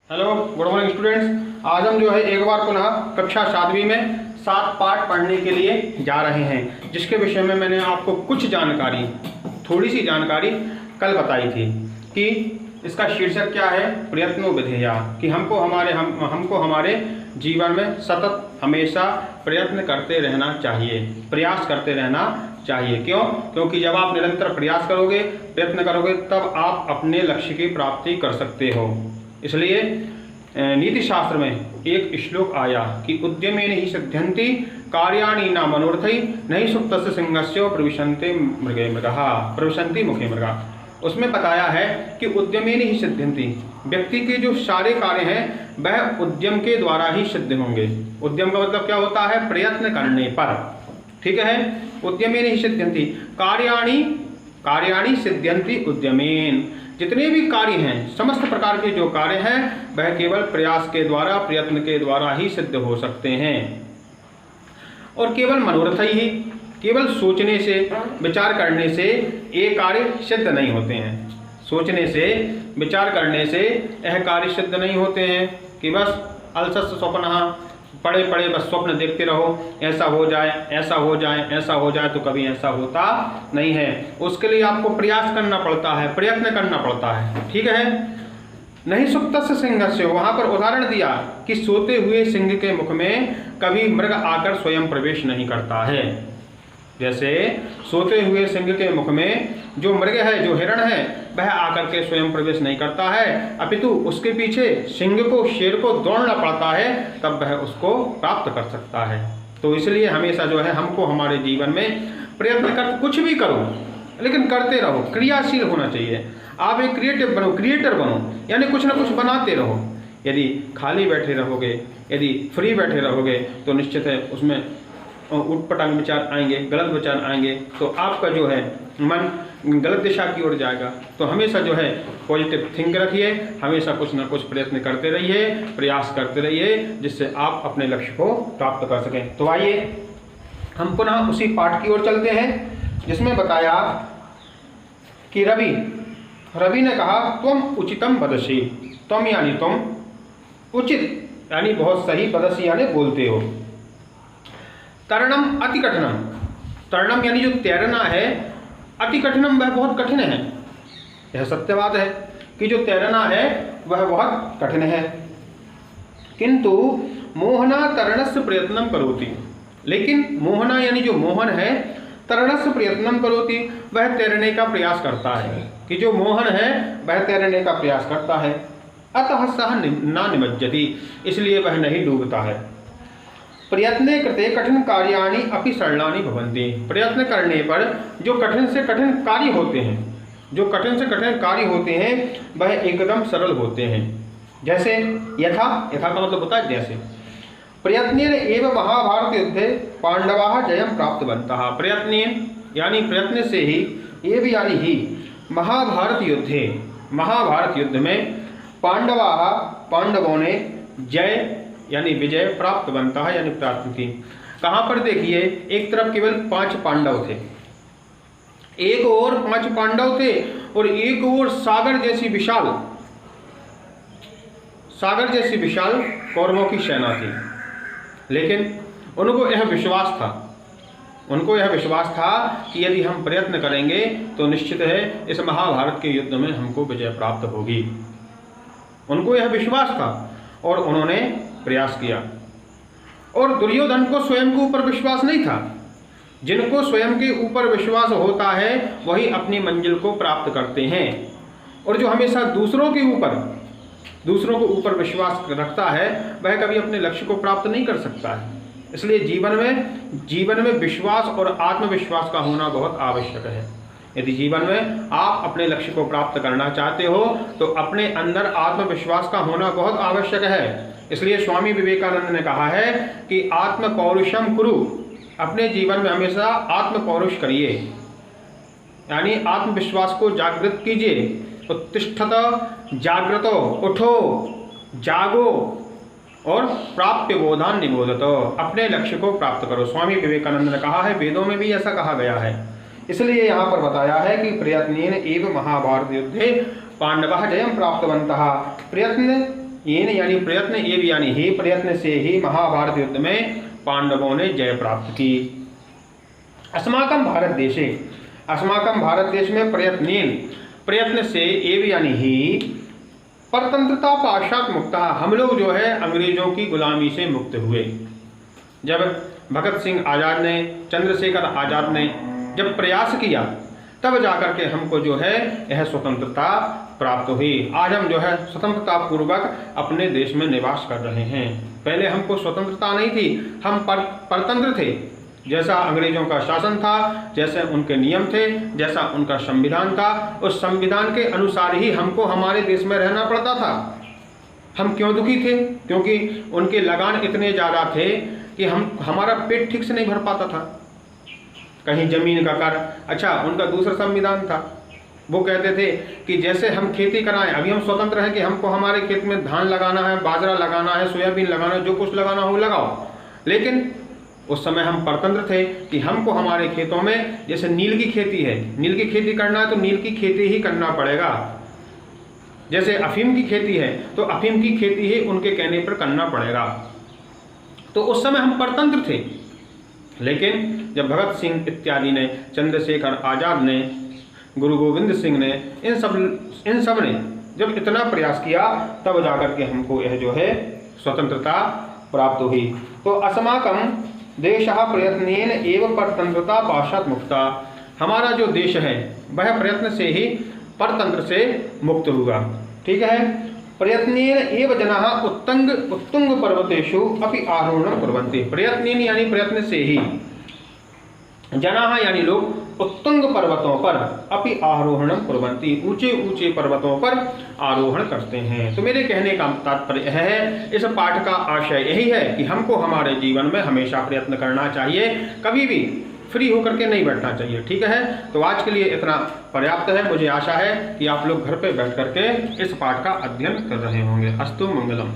Hello, good morning students. आज हम जो है एक बार पुनः कक्षा 7वीं में 7 पाठ पढ़ने के लिए जा रहे हैं, जिसके विषय में मैंने आपको कुछ जानकारी, थोड़ी सी जानकारी कल बताई थी कि इसका शीर्षक क्या है, प्रयत्नो विधेया, कि हमको हमारे जीवन में सतत हमेशा प्रयत्न करते रहना चाहिए, प्रयास करते रहना चाहिए। क्यों? क्योंकि जब आप निरंतर प्रयास करोगे, प्रयत्न करोगे, तब आप अपने लक्ष्य की प्राप्ति कर सकते हो। इसलिए नीति शास्त्र में एक श्लोक आया कि उद्यमेन ही सिद्ध्यन्ति कार्याणि न मनोरथै नहि सुप्तस्य सिंहस्य प्रविशन्ति मुखे मृगा। उसमें बताया है कि उद्यमेन ही सिद्ध्यन्ति, व्यक्ति के जो सारे कार्य हैं वह उद्यम के द्वारा ही सिद्ध होंगे। उद्यम का मतलब क्या होता है? प्रयत्न करने पर। ठीक है, उद्यमेन ही सिद्ध्यन्ति कार्याणि सिद्ध्यन्ति उद्यमेन। जितने भी कार्य हैं, समस्त प्रकार के जो कार्य हैं, वह केवल प्रयास के द्वारा, प्रयत्न के द्वारा ही सिद्ध हो सकते हैं। और केवल मनोरथ ही, केवल सोचने से, विचार करने से ये कार्य सिद्ध नहीं होते हैं। सोचने से, विचार करने से यह कार्य सिद्ध नहीं होते हैं कि बस अलसस् स्वप्नः, पड़े पड़े बस स्वप्न देखते रहो, ऐसा हो जाए, ऐसा हो जाए, ऐसा हो जाए, तो कभी ऐसा होता नहीं है। उसके लिए आपको प्रयास करना पड़ता है, प्रयत्न करना पड़ता है। ठीक है, नहीं सुप्तस्य सिंहस्य, वहां पर उदाहरण दिया कि सोते हुए सिंह के मुख में कभी मृग आकर स्वयं प्रवेश नहीं करता है। जैसे सोते हुए सिंह के मुख में जो मृग है, जो हिरण है, वह आकर के स्वयं प्रवेश नहीं करता है, अपितु उसके पीछे सिंह को, शेर को दौड़ना पड़ता है, तब वह उसको प्राप्त कर सकता है। तो इसलिए हमेशा जो है हमको हमारे जीवन में प्रयत्न कर, कुछ भी करो लेकिन करते रहो, क्रियाशील होना चाहिए। आप एक क्रिएटिव बनो, क्रिएटर बनो, यानी कुछ ना कुछ बनाते रहो। यदि खाली बैठे रहोगे, यदि फ्री बैठे रहोगे, तो निश्चित है उसमें उटपटांग विचार आएंगे, गलत विचार आएंगे, तो आपका जो है मन गलत दिशा की ओर जाएगा। तो हमेशा जो है पॉजिटिव थिंक रखिए, हमेशा कुछ ना कुछ प्रयत्न करते रहिए, प्रयास करते रहिए, जिससे आप अपने लक्ष्य को प्राप्त कर सकें। तो आइए हम पुनः उसी पाठ की ओर चलते हैं, जिसमें बताया कि रवि ने कहा तुम उचितम वदसि, तुम यानी तुम, उचित यानी बहुत सही, वदसि यानी बोलते हो। तरणम अति कठिनम, तरणम यानी जो तैरना है, अति कठिनम वह बहुत कठिन है। यह सत्य बात है कि जो तैरना है वह बहुत कठिन है। किंतु मोहना तरणस्य प्रयत्नम करोति, लेकिन मोहना यानी जो मोहन है, तरणस्य प्रयत्नम करोति, वह तैरने का प्रयास करता है। कि जो मोहन है वह तैरने का प्रयास करता है। अतः सह न निमज्जति, इसलिए वह नहीं डूबता है। प्रयत्ने कृते कठिन कार्याणि अपि सरलानि भवन्ति, प्रयत्न करने पर जो कठिन से कठिन कार्य होते हैं, जो कठिन से कठिन कार्य होते हैं, वह एकदम सरल होते हैं। जैसे यथा का मतलब होता है जैसे। प्रयत्नेन एव महाभारत युद्धे पांडवाः जयं प्राप्तवन्तः, प्रयत्नेन यानी प्रयत्न से ही, एव यानी ही, महाभारत युद्ध में पांडवों ने जय यानी विजय प्राप्त बनता है, यानी प्राप्त थी। कहाँ पर देखिए, एक तरफ केवल 5 पांडव थे, एक और 5 पांडव थे, और एक और सागर जैसी विशाल कौरवों की सेना थी। लेकिन उनको यह विश्वास था कि यदि हम प्रयत्न करेंगे तो निश्चित है इस महाभारत के युद्ध में हमको विजय प्राप्त होगी। उनको यह विश्वास था और उन्होंने प्रयास किया। और दुर्योधन को स्वयं के ऊपर विश्वास नहीं था। जिनको स्वयं के ऊपर विश्वास होता है वही अपनी मंजिल को प्राप्त करते हैं, और जो हमेशा दूसरों के ऊपर विश्वास रखता है वह कभी अपने लक्ष्य को प्राप्त नहीं कर सकता है। इसलिए जीवन में विश्वास और आत्मविश्वास का होना बहुत आवश्यक है। यदि जीवन में आप अपने लक्ष्य को प्राप्त करना चाहते हो तो अपने अंदर आत्मविश्वास का होना बहुत आवश्यक है। इसलिए स्वामी विवेकानंद ने कहा है कि आत्म पौरुषम कुरु, अपने जीवन में हमेशा आत्म पौरुष करिए, यानी आत्मविश्वास को जागृत कीजिए। उत्तिष्ठत जागृतो, उठो, जागो, और प्राप्य बोधान निबोधत, अपने लक्ष्य को प्राप्त करो। स्वामी विवेकानंद ने कहा है, वेदों में भी ऐसा कहा गया है। इसलिए यहाँ पर बताया है कि प्रयत्नेन एव महाभारत युद्धे पांडवाः जयं प्राप्तवन्तः। प्रयत्न येन यानी प्रयत्न, एव यानी ही, प्रयत्न से ही महाभारत युद्ध में पांडवों ने जय प्राप्त की। अस्माकं भारत देशे, अस्माकं भारत देश में प्रयत्नेन, प्रयत्न से, एव यानी ही, परतंत्रता पाश्चात मुक्ता, हम लोग जो है अंग्रेजों की गुलामी से मुक्त हुए। जब भगत सिंह आज़ाद ने, चंद्रशेखर आज़ाद ने जब प्रयास किया, तब जाकर के हमको जो है यह स्वतंत्रता प्राप्त हुई। आज हम जो है स्वतंत्रता पूर्वक अपने देश में निवास कर रहे हैं। पहले हमको स्वतंत्रता नहीं थी, हम परतंत्र थे। जैसा अंग्रेजों का शासन था, जैसे उनके नियम थे, जैसा उनका संविधान था, उस संविधान के अनुसार ही हमको हमारे देश में रहना पड़ता था। हम क्यों दुखी थे? क्योंकि उनके लगान इतने ज़्यादा थे कि हमारा पेट ठीक से नहीं भर पाता था। कहीं जमीन का कर, अच्छा उनका दूसरा संविधान था, वो कहते थे कि जैसे हम खेती कराएं, अभी हम स्वतंत्र हैं कि हमको हमारे खेत में धान लगाना है, बाजरा लगाना है, सोयाबीन लगाना है, जो कुछ लगाना हो लगाओ। लेकिन उस समय हम परतंत्र थे कि हमको हमारे खेतों में, जैसे नील की खेती है, नील की खेती करना है तो नील की खेती ही करना पड़ेगा। जैसे अफीम की खेती है तो अफीम की खेती ही उनके कहने पर करना पड़ेगा। तो उस समय हम परतंत्र थे। लेकिन जब भगत सिंह इत्यादि ने, चंद्रशेखर आज़ाद ने, गुरु गोविंद सिंह ने, इन सब ने जब इतना प्रयास किया, तब जाकर के हमको यह जो है स्वतंत्रता प्राप्त हुई। तो अस्माकं देशः प्रयत्नेन एव परतंत्रता पाश्चात मुक्ता, हमारा जो देश है वह प्रयत्न से ही परतंत्र से मुक्त हुआ। ठीक है। प्रयत्नेन एव जनाः उत्तुंग पर्वतेषु अपि आरोहणं कुर्वन्ति। प्रयत्नेन यानी प्रयत्न से ही, जनाः यानी लोग, उत्तुंग पर्वतों पर, अपि आरोहणं कुर्वन्ति, ऊंचे ऊंचे पर्वतों पर आरोहण करते हैं। तो मेरे कहने का तात्पर्य यह है, इस पाठ का आशय यही है कि हमको हमारे जीवन में हमेशा प्रयत्न करना चाहिए, कभी भी फ्री होकर के नहीं बैठना चाहिए। ठीक है। तो आज के लिए इतना पर्याप्त है। मुझे आशा है कि आप लोग घर पे बैठ करके इस पाठ का अध्ययन कर रहे होंगे। अस्तु मंगलम।